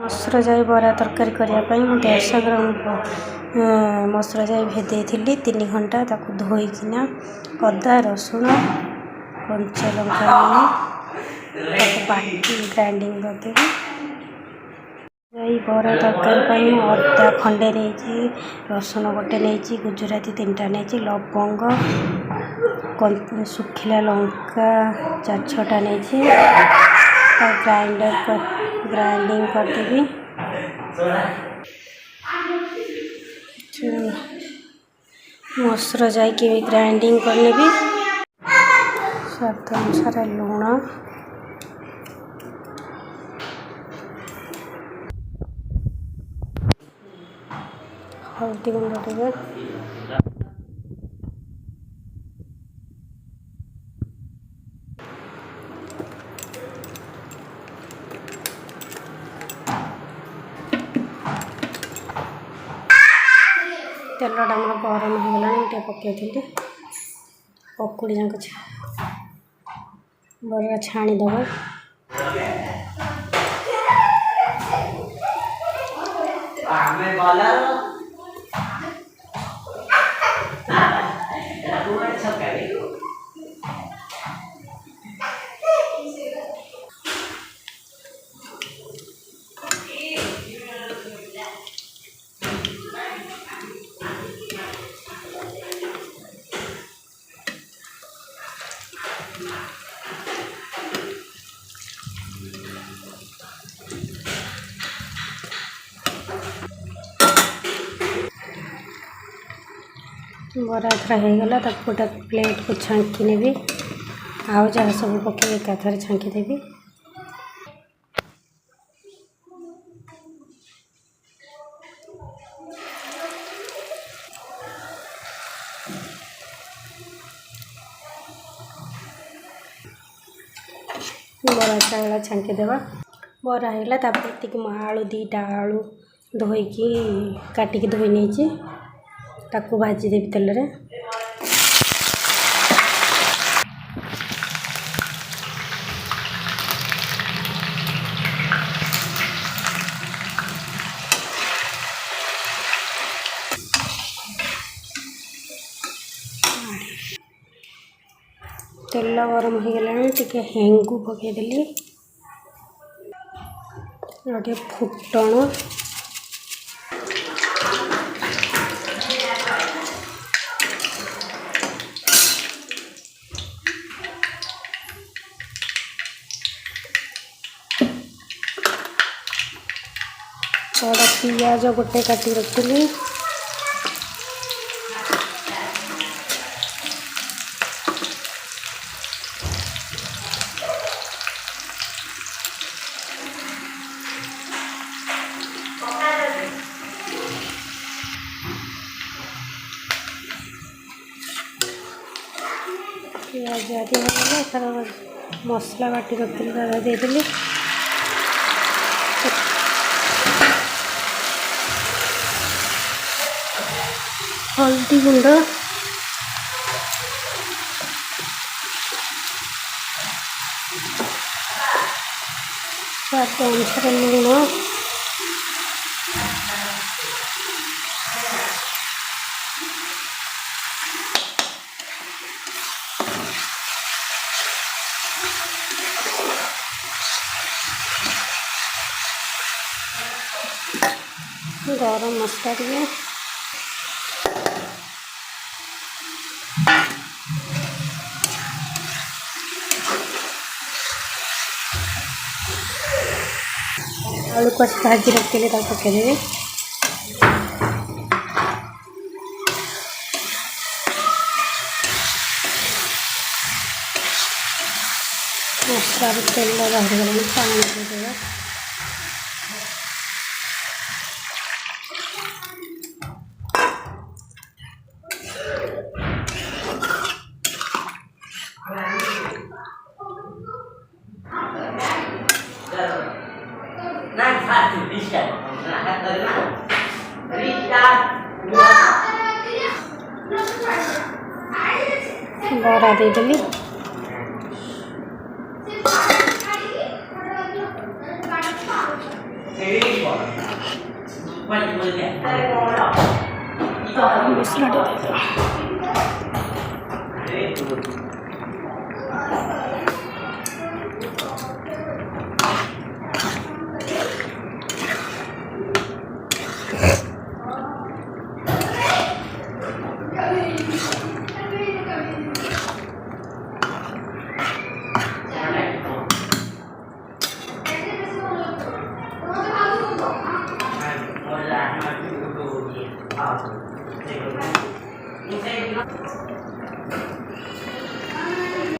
मसुर जाई बरा तरकारी करने 150 ग्राम मसुर जाई भेदे 3 घंटा ताकू धोईकिना अदा रसुण कंचा लंका बाटी ग्राइंडिंग करदेवी। जाई बरा तरकारी अदा खंडे नहीं रसुण गोटे नहीं गुजराती 3टा नहीं लवंग सुखिला लंका 4-6टा नहीं ग्राइंडिंग करदेवी। मसुर जाई भी ग्राइंडिंग करने भी स्वाद अनुसार लुण हल्दी गुंड टे तेलटा मोर गरम होगा पकई पकुड़ी जाक बरा छाणीदब। बरा एथर होगला गोटे प्लेट को छांकी नेबी आउ जहाँ सब पकई एकाथर छांकी देवी। बरा चावला छांकी देवा बरा होगला आलू 2टा आलू धोईकी काटिकी धोई नहीं ताकू भाजी देवी तेल रे। तेल गरम हो गला टिके हेंगू पकईदेली गोटे फुटण बड़ा पियाज गोटे काटी रखी पियाज आदि होगा मसला बाटी रखी देदेली हल्दी गुंड स्वाद अनुसार लुण गरम मसला टे आलू को भाजी रखी पकईदेवी। मसला तेल बाहर गला पानी देदेगा बरा देदेली मसला डाल देता